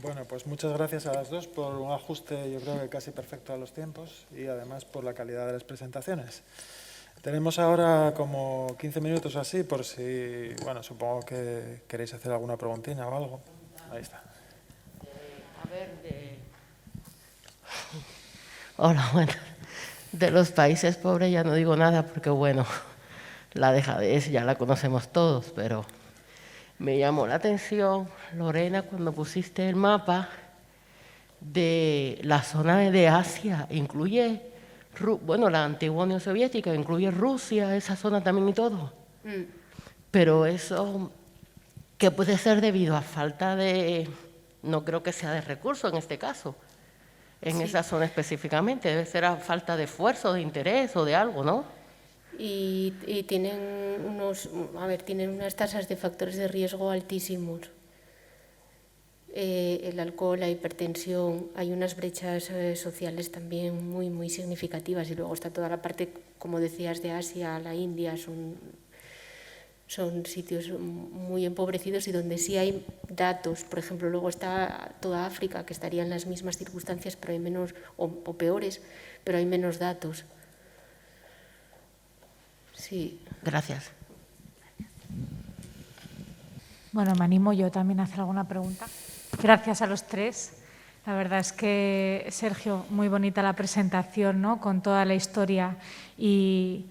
Bueno, pues muchas gracias a las dos por un ajuste, yo creo que casi perfecto a los tiempos y además por la calidad de las presentaciones. Tenemos ahora como 15 minutos así por si, bueno, supongo que queréis hacer alguna preguntina o algo. Ahí está. Hola, bueno, de los países pobres ya no digo nada porque, bueno, la dejadez ya la conocemos todos, pero me llamó la atención, Lorena, cuando pusiste el mapa de la zona de Asia, incluye, bueno, la antigua Unión Soviética, incluye Rusia, esa zona también y todo. Pero eso, ¿qué puede ser debido a falta de, no creo que sea de recursos en este caso, en esa zona específicamente? Debe ser a falta de esfuerzo, de interés o de algo, ¿no? Y tienen tienen unas tasas de factores de riesgo altísimos. El alcohol, la hipertensión, hay unas brechas sociales también muy, muy significativas, y luego está toda la parte, como decías, de Asia, la India, son sitios muy empobrecidos y donde sí hay datos. Por ejemplo, luego está toda África, que estaría en las mismas circunstancias, pero hay menos, o peores, pero hay menos datos. Sí. Gracias. Bueno, me animo yo también a hacer alguna pregunta. Gracias a los tres. La verdad es que, Sergio, muy bonita la presentación, ¿no? Con toda la historia y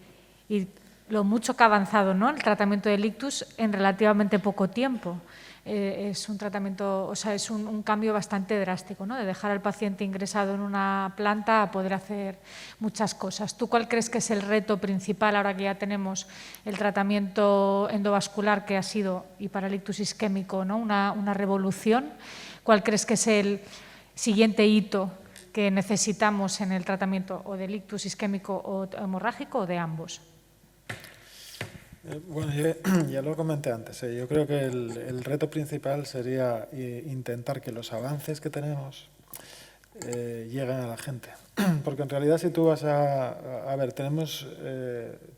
lo mucho que ha avanzado, ¿no?, el tratamiento del ictus en relativamente poco tiempo. Es un tratamiento, o sea, es un cambio bastante drástico, ¿no?, de dejar al paciente ingresado en una planta a poder hacer muchas cosas. ¿Tú cuál crees que es el reto principal ahora que ya tenemos el tratamiento endovascular, que ha sido, y para el ictus isquémico, ¿no?, una revolución? ¿Cuál crees que es el siguiente hito que necesitamos en el tratamiento o del ictus isquémico o hemorrágico o de ambos? Bueno, ya lo comenté antes. Yo creo que el reto principal sería intentar que los avances que tenemos lleguen a la gente. Porque en realidad, si tú vas a ver, tenemos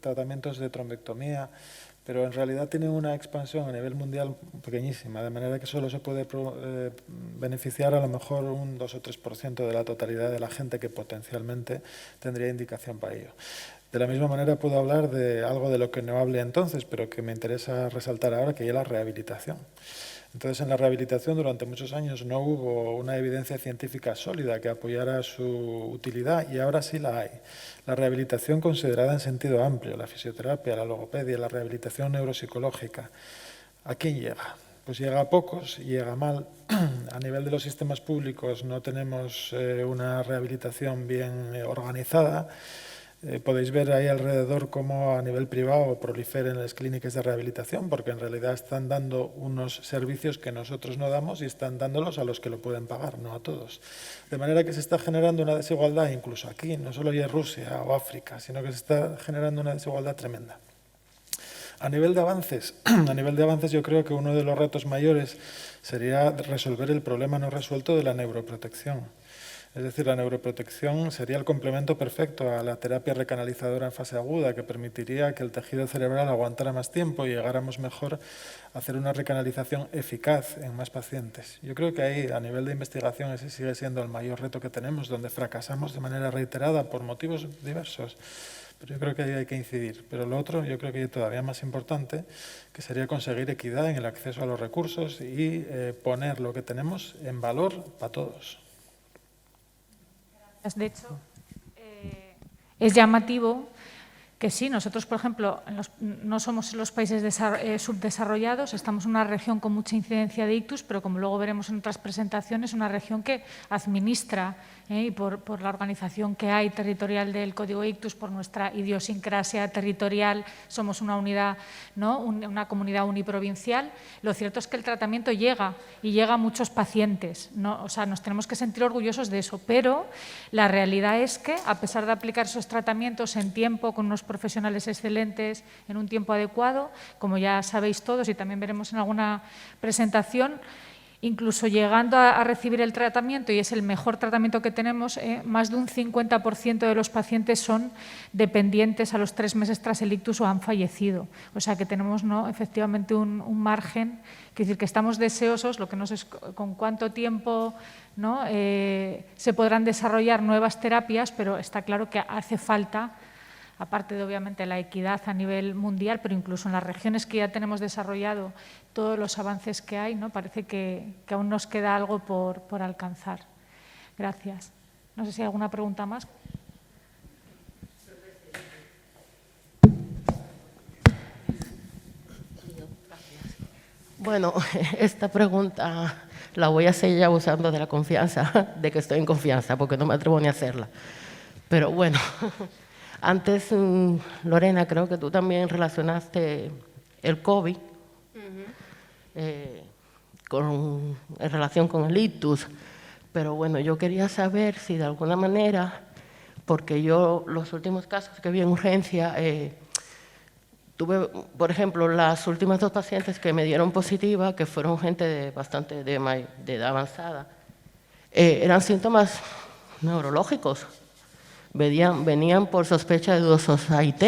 tratamientos de trombectomía, pero en realidad tienen una expansión a nivel mundial pequeñísima, de manera que solo se puede beneficiar a lo mejor un 2 o 3% de la totalidad de la gente que potencialmente tendría indicación para ello. De la misma manera puedo hablar de algo de lo que no hablé entonces, pero que me interesa resaltar ahora, que es la rehabilitación. Entonces, en la rehabilitación durante muchos años no hubo una evidencia científica sólida que apoyara su utilidad, y ahora sí la hay. La rehabilitación considerada en sentido amplio, la fisioterapia, la logopedia, la rehabilitación neuropsicológica, ¿a quién llega? Pues llega a pocos y llega mal. A nivel de los sistemas públicos no tenemos una rehabilitación bien organizada. Podéis ver ahí alrededor cómo a nivel privado proliferan las clínicas de rehabilitación, porque en realidad están dando unos servicios que nosotros no damos y están dándolos a los que lo pueden pagar, no a todos. De manera que se está generando una desigualdad, incluso aquí, no solo ya en Rusia o África, sino que se está generando una desigualdad tremenda. A nivel de avances, yo creo que uno de los retos mayores sería resolver el problema no resuelto de la neuroprotección. Es decir, la neuroprotección sería el complemento perfecto a la terapia recanalizadora en fase aguda, que permitiría que el tejido cerebral aguantara más tiempo y llegáramos mejor a hacer una recanalización eficaz en más pacientes. Yo creo que ahí, a nivel de investigación, ese sigue siendo el mayor reto que tenemos, donde fracasamos de manera reiterada por motivos diversos. Pero yo creo que ahí hay que incidir. Pero lo otro, yo creo que es todavía más importante, que sería conseguir equidad en el acceso a los recursos y poner lo que tenemos en valor para todos. De hecho, es llamativo que sí, nosotros, por ejemplo, no somos en los países subdesarrollados, estamos en una región con mucha incidencia de ictus, pero como luego veremos en otras presentaciones, una región que administra, y por la organización que hay territorial del Código Ictus, por nuestra idiosincrasia territorial, somos una unidad, ¿no?, una comunidad uniprovincial. Lo cierto es que el tratamiento llega y llega a muchos pacientes, ¿no? O sea, nos tenemos que sentir orgullosos de eso, pero la realidad es que, a pesar de aplicar esos tratamientos en tiempo, con unos profesionales excelentes, en un tiempo adecuado, como ya sabéis todos y también veremos en alguna presentación, incluso llegando a recibir el tratamiento, y es el mejor tratamiento que tenemos, más de un 50% de los pacientes son dependientes a los 3 meses tras el ictus o han fallecido. O sea que tenemos, ¿no?, efectivamente un margen, es decir, que estamos deseosos, lo que no sé es con cuánto tiempo, ¿no?, se podrán desarrollar nuevas terapias, pero está claro que hace falta, aparte de obviamente la equidad a nivel mundial, pero incluso en las regiones que ya tenemos desarrollado todos los avances que hay, ¿no?, parece que aún nos queda algo por alcanzar. Gracias. No sé si hay alguna pregunta más. Bueno, esta pregunta la voy a hacer ya usando de la confianza, de que estoy en confianza, porque no me atrevo ni a hacerla. Pero bueno, antes, Lorena, creo que tú también relacionaste el COVID en relación con el ictus. Pero bueno, yo quería saber si de alguna manera, porque yo los últimos casos que vi en urgencia, tuve, por ejemplo, las últimas 2 pacientes que me dieron positiva, que fueron gente bastante de edad avanzada, eran síntomas neurológicos. Venían por sospecha de dudosos AIT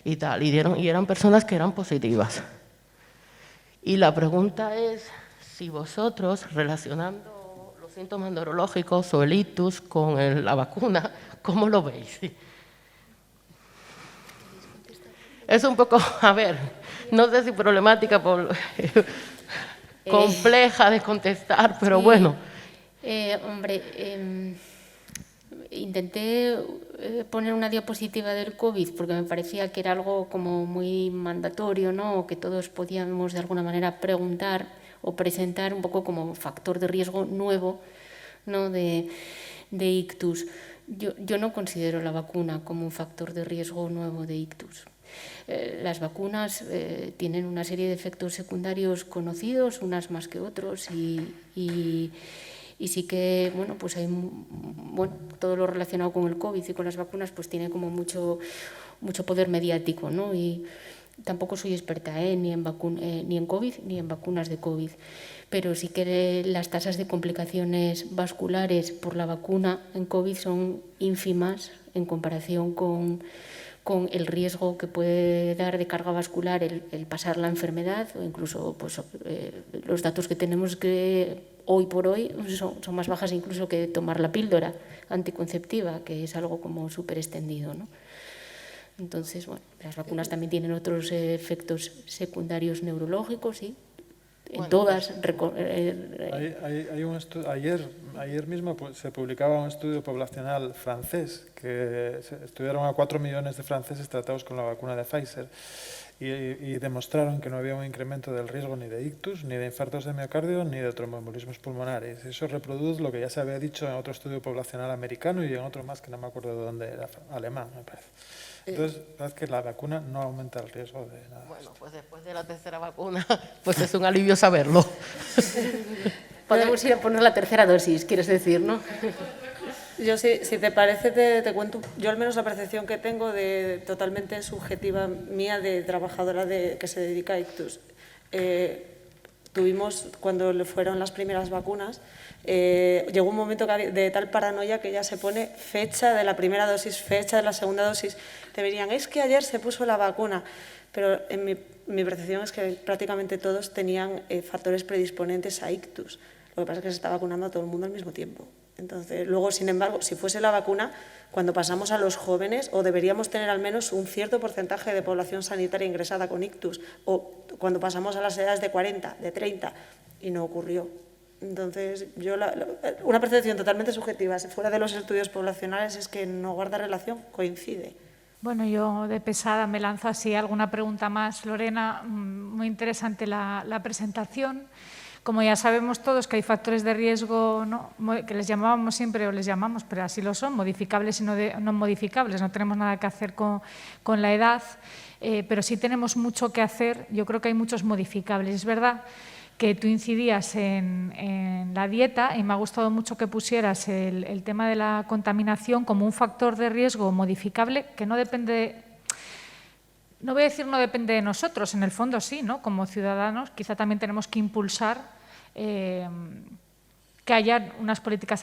y tal, y eran personas que eran positivas. Y la pregunta es si vosotros, relacionando los síntomas neurológicos o el ictus con la vacuna, ¿cómo lo veis? Es un poco, a ver, no sé si problemática, compleja de contestar, pero sí. Bueno. Intenté poner una diapositiva del COVID porque me parecía que era algo como muy mandatorio, ¿no?, o que todos podíamos de alguna manera preguntar o presentar un poco como factor de riesgo nuevo, ¿no?, de ictus. Yo no considero la vacuna como un factor de riesgo nuevo de ictus. Las vacunas tienen una serie de efectos secundarios conocidos, unas más que otros, y sí que, bueno, pues hay, bueno, todo lo relacionado con el COVID y con las vacunas pues tiene como mucho poder mediático, ¿no? Y tampoco soy experta ni en COVID ni en vacunas de COVID, pero sí que las tasas de complicaciones vasculares por la vacuna en COVID son ínfimas en comparación con el riesgo que puede dar de carga vascular el pasar la enfermedad, o incluso pues, los datos que tenemos que hoy por hoy son más bajas incluso que tomar la píldora anticonceptiva, que es algo como súper extendido, ¿no? Entonces, bueno, las vacunas también tienen otros efectos secundarios neurológicos, ¿sí? En todas. Hay un estudio, ayer mismo se publicaba un estudio poblacional francés que estudiaron a 4 millones de franceses tratados con la vacuna de Pfizer y demostraron que no había un incremento del riesgo ni de ictus, ni de infartos de miocardio, ni de tromboembolismos pulmonares. Eso reproduce lo que ya se había dicho en otro estudio poblacional americano y en otro más que no me acuerdo de dónde era, alemán, me parece. Entonces, es que la vacuna no aumenta el riesgo de nada. Bueno, pues después de la tercera vacuna, pues es un alivio saberlo. Podemos ir a poner la tercera dosis, quieres decir, ¿no? Yo, si te parece, te cuento, yo al menos la percepción que tengo totalmente subjetiva mía de trabajadora que se dedica a ictus. Tuvimos, cuando le fueron las primeras vacunas, llegó un momento de tal paranoia que ya se pone fecha de la primera dosis, fecha de la segunda dosis. Te verían, es que ayer se puso la vacuna, pero en mi percepción es que prácticamente todos tenían factores predisponentes a ictus. Lo que pasa es que se está vacunando a todo el mundo al mismo tiempo. Entonces, luego, sin embargo, si fuese la vacuna, cuando pasamos a los jóvenes, o deberíamos tener al menos un cierto porcentaje de población sanitaria ingresada con ictus, o cuando pasamos a las edades de 40, de 30, y no ocurrió. Entonces, una percepción totalmente subjetiva, fuera de los estudios poblacionales, es que no guarda relación, coincide. Bueno, yo de pesada me lanzo así alguna pregunta más. Lorena, muy interesante la presentación. Como ya sabemos todos que hay factores de riesgo, ¿no?, que les llamábamos siempre, o les llamamos, pero así lo son, modificables y no modificables. No tenemos nada que hacer con la edad, pero sí tenemos mucho que hacer. Yo creo que hay muchos modificables. Es verdad que tú incidías en la dieta y me ha gustado mucho que pusieras el tema de la contaminación como un factor de riesgo modificable que no depende, no voy a decir no depende de nosotros, en el fondo sí, ¿no? Como ciudadanos quizá también tenemos que impulsar que haya unas políticas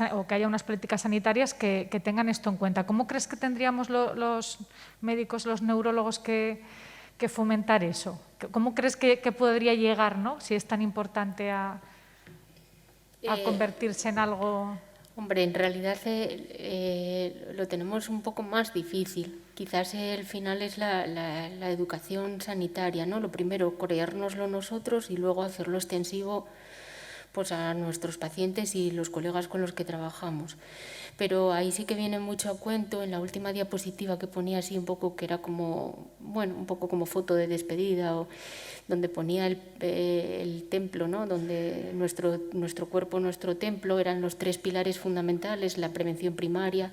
sanitarias que tengan esto en cuenta. ¿Cómo crees que tendríamos los médicos, los neurólogos que fomentar eso? ¿Cómo crees que podría llegar, ¿no? Si es tan importante a convertirse en algo? Hombre, en realidad lo tenemos un poco más difícil. Quizás el final es la educación sanitaria, ¿no? Lo primero, creérnoslo nosotros y luego hacerlo extensivo pues, a nuestros pacientes y los colegas con los que trabajamos. Pero ahí sí que viene mucho a cuento en la última diapositiva que ponía así un poco, que era como, bueno, un poco como foto de despedida, o donde ponía el templo, ¿no? Donde nuestro cuerpo, nuestro templo, eran los 3 pilares fundamentales: la prevención primaria,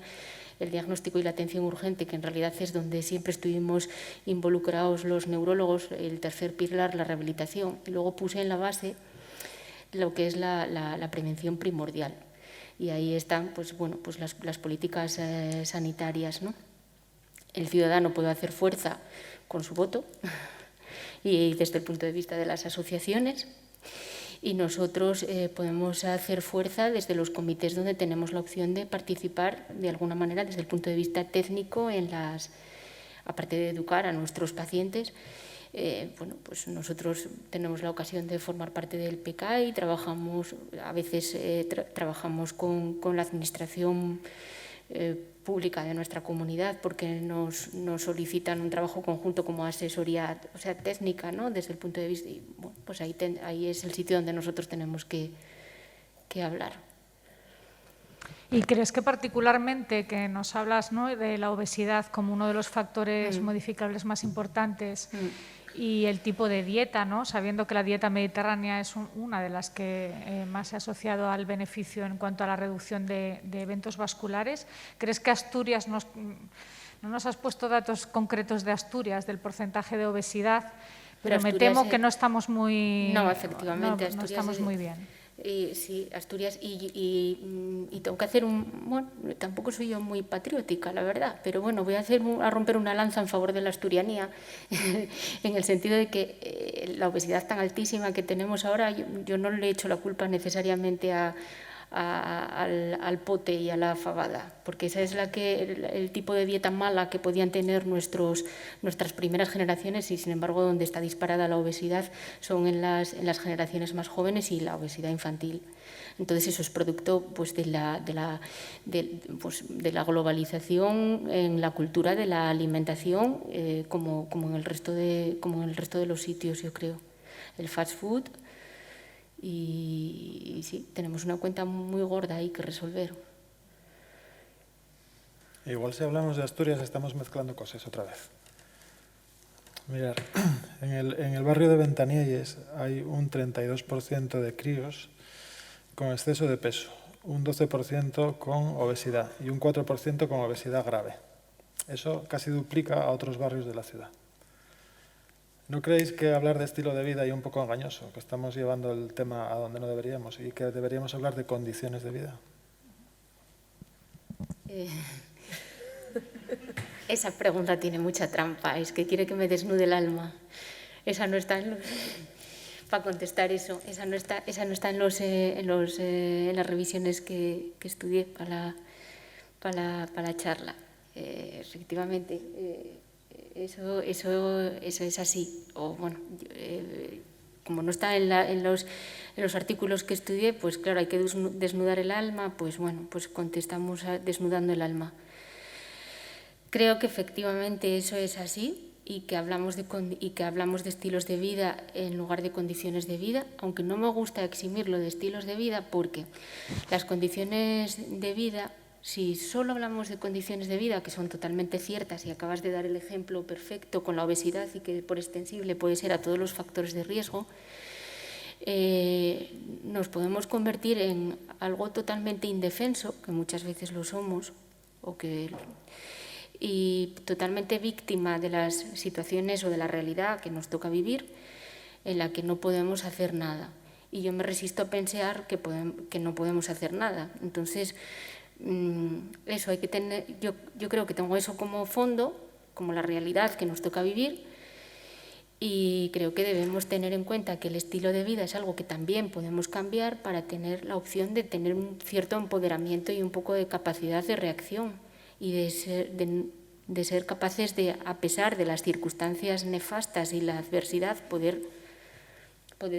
el diagnóstico y la atención urgente, que en realidad es donde siempre estuvimos involucrados los neurólogos; el tercer pilar, la rehabilitación, y luego puse en la base lo que es la prevención primordial. Y ahí están pues, bueno, pues las políticas sanitarias, ¿no? El ciudadano puede hacer fuerza con su voto y desde el punto de vista de las asociaciones, y nosotros podemos hacer fuerza desde los comités, donde tenemos la opción de participar de alguna manera desde el punto de vista técnico aparte de educar a nuestros pacientes. Bueno, pues nosotros tenemos la ocasión de formar parte del PCAI, trabajamos, a veces trabajamos con la administración pública de nuestra comunidad, porque nos solicitan un trabajo conjunto como asesoría, o sea, técnica, ¿no? Desde el punto de vista, y bueno, pues ahí es el sitio donde nosotros tenemos que hablar. ¿Y crees que particularmente, que nos hablas, ¿no?, de la obesidad como uno de los factores modificables más importantes, y el tipo de dieta, ¿no?, sabiendo que la dieta mediterránea es una de las que más se ha asociado al beneficio en cuanto a la reducción de eventos vasculares, ¿crees que Asturias, no nos has puesto datos concretos de Asturias, del porcentaje de obesidad, pero me temo que no estamos muy... No, efectivamente, no estamos muy bien. Sí, Asturias, y tengo que hacer bueno, tampoco soy yo muy patriótica, la verdad, pero bueno, voy a romper una lanza en favor de la asturianía, en el sentido de que la obesidad tan altísima que tenemos ahora, yo no le echo la culpa necesariamente al pote y a la fabada, porque esa es el tipo de dieta mala que podían tener nuestras primeras generaciones, y sin embargo donde está disparada la obesidad son en las generaciones más jóvenes y la obesidad infantil. Entonces eso es producto pues, de la globalización en la cultura de la alimentación, como en el resto de los sitios, yo creo. El fast food. Y sí, tenemos una cuenta muy gorda ahí que resolver. Igual si hablamos de Asturias estamos mezclando cosas otra vez. Mirad, en el barrio de Ventanielles hay un 32% de críos con exceso de peso, un 12% con obesidad y un 4% con obesidad grave. Eso casi duplica a otros barrios de la ciudad. ¿No creéis que hablar de estilo de vida es un poco engañoso? Que estamos llevando el tema a donde no deberíamos y que deberíamos hablar de condiciones de vida. Esa pregunta tiene mucha trampa, es que quiere que me desnude el alma. Esa no está para contestar eso, esa no está en las revisiones que estudié para la charla. Efectivamente, eso es así. O bueno, como no está en los artículos que estudié, pues claro, hay que desnudar el alma, pues bueno, pues contestamos desnudando el alma. Creo que efectivamente eso es así, y que hablamos de estilos de vida en lugar de condiciones de vida, aunque no me gusta eximirlo de estilos de vida, porque las condiciones de vida, si solo hablamos de condiciones de vida, que son totalmente ciertas, y acabas de dar el ejemplo perfecto con la obesidad, y que por extensible puede ser a todos los factores de riesgo, nos podemos convertir en algo totalmente indefenso, que muchas veces lo somos, y totalmente víctima de las situaciones o de la realidad que nos toca vivir, en la que no podemos hacer nada. Y yo me resisto a pensar que no podemos hacer nada. Entonces, eso hay que tener, yo creo que tengo eso como fondo, como la realidad que nos toca vivir, Y creo que debemos tener en cuenta que el estilo de vida es algo que también podemos cambiar para tener la opción de tener un cierto empoderamiento y un poco de capacidad de reacción y de ser capaces de, a pesar de las circunstancias nefastas y la adversidad, poder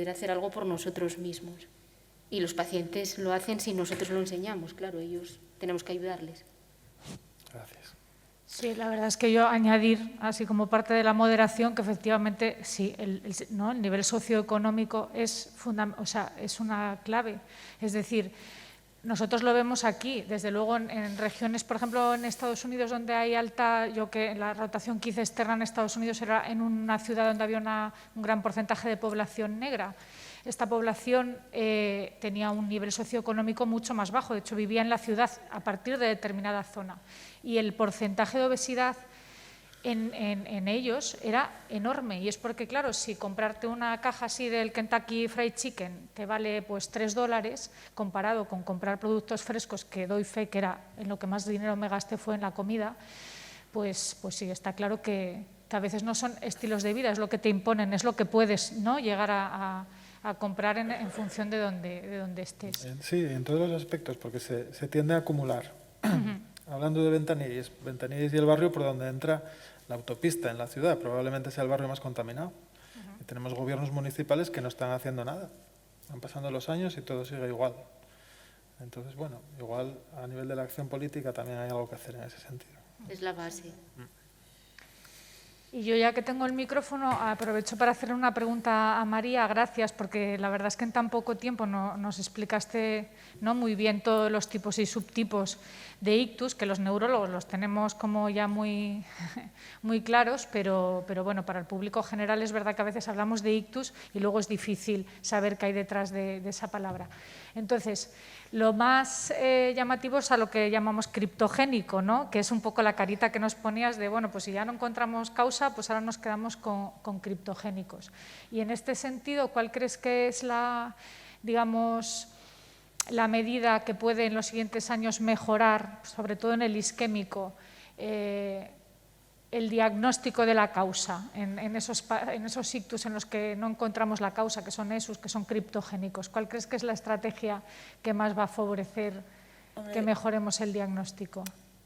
hacer algo por nosotros mismos. Y los pacientes lo hacen si nosotros lo enseñamos, claro, ellos tenemos que ayudarles. Gracias. Sí, la verdad es que yo añadir, así como parte de la moderación, que efectivamente sí, el nivel socioeconómico es una clave. Es decir, nosotros lo vemos aquí, desde luego en regiones, por ejemplo, en Estados Unidos, donde hay alta, yo que la rotación que hice externa en Estados Unidos era en una ciudad donde había un gran porcentaje de población negra. Esta población tenía un nivel socioeconómico mucho más bajo, de hecho vivía en la ciudad a partir de determinada zona. Y el porcentaje de obesidad en ellos era enorme. Y es porque, claro, si comprarte una caja así del Kentucky Fried Chicken te vale pues $3, comparado con comprar productos frescos, que doy fe que era en lo que más dinero me gasté fue en la comida, pues sí, está claro que a veces no son estilos de vida, es lo que te imponen, es lo que puedes, ¿no?, llegar a comprar en función de donde estés. Sí, en todos los aspectos, porque se tiende a acumular. Hablando de Ventanilles y el barrio por donde entra la autopista en la ciudad, probablemente sea el barrio más contaminado. Y tenemos gobiernos municipales que no están haciendo nada. Van pasando los años y todo sigue igual. Entonces, bueno, igual a nivel de la acción política también hay algo que hacer en ese sentido. Es la base. Y yo, ya que tengo el micrófono, aprovecho para hacerle una pregunta a María. Gracias, porque la verdad es que en tan poco tiempo nos explicaste, ¿no?, muy bien todos los tipos y subtipos de ictus, que los neurólogos los tenemos como ya muy, muy claros, pero bueno, para el público general es verdad que a veces hablamos de ictus y luego es difícil saber qué hay detrás de esa palabra. Entonces, lo más llamativo es a lo que llamamos criptogénico, ¿no?, que es un poco la carita que nos ponías de, bueno, pues si ya no encontramos causa, pues ahora nos quedamos con criptogénicos. Y en este sentido, ¿cuál crees que es la medida que puede en los siguientes años mejorar, sobre todo en el isquémico, el diagnóstico de la causa en esos ictus en los que no encontramos la causa, que son esos, que son criptogénicos? ¿Cuál crees que es la estrategia que más va a favorecer que mejoremos el diagnóstico?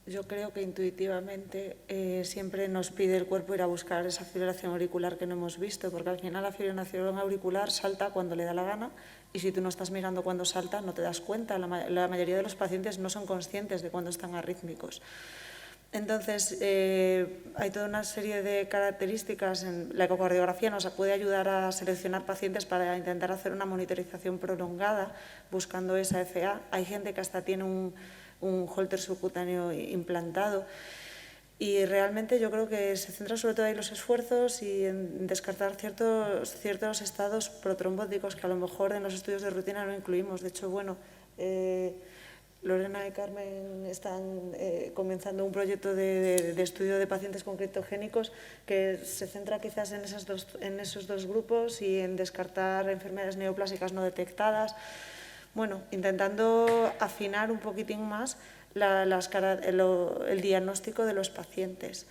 Yo creo que intuitivamente siempre nos pide el cuerpo ir a buscar esa fibrilación auricular que no hemos visto, porque al final la fibrilación auricular salta cuando le da la gana y si tú no estás mirando cuando salta no te das cuenta. La mayoría de los pacientes no son conscientes de cuando están arrítmicos. Entonces, hay toda una serie de características. La ecocardiografía nos puede ayudar a seleccionar pacientes para intentar hacer una monitorización prolongada buscando esa FA. Hay gente que hasta tiene un Holter subcutáneo implantado y realmente yo creo que se centra sobre todo ahí los esfuerzos y en descartar ciertos estados protrombóticos que a lo mejor en los estudios de rutina no incluimos. De hecho, bueno, Lorena y Carmen están comenzando un proyecto de estudio de pacientes con criptogénicos que se centra quizás en esos dos grupos y en descartar enfermedades neoplásicas no detectadas. Bueno, intentando afinar un poquitín más el diagnóstico de los pacientes,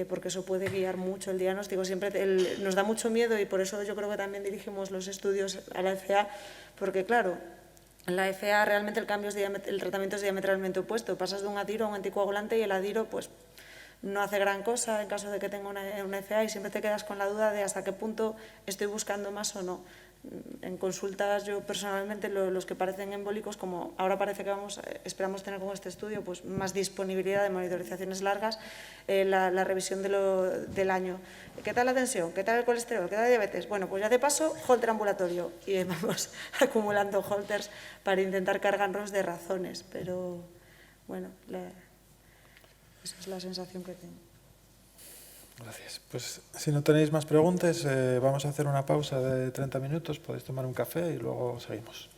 porque eso puede guiar mucho el diagnóstico. Siempre nos da mucho miedo y por eso yo creo que también dirigimos los estudios a la FA, porque claro, en la FA realmente el tratamiento es diametralmente opuesto. Pasas de un adiro a un anticoagulante y el adiro pues no hace gran cosa en caso de que tenga una FA y siempre te quedas con la duda de hasta qué punto estoy buscando más o no. En consultas yo personalmente los que parecen embólicos, como ahora parece que esperamos tener con este estudio pues más disponibilidad de monitorizaciones largas, la revisión del año. ¿Qué tal la tensión? ¿Qué tal el colesterol? ¿Qué tal la diabetes? Bueno, pues ya de paso, holter ambulatorio y vamos acumulando holters para intentar cargarnos de razones, pero bueno, esa es la sensación que tengo. Gracias. Pues si no tenéis más preguntas, vamos a hacer una pausa de 30 minutos, podéis tomar un café y luego seguimos.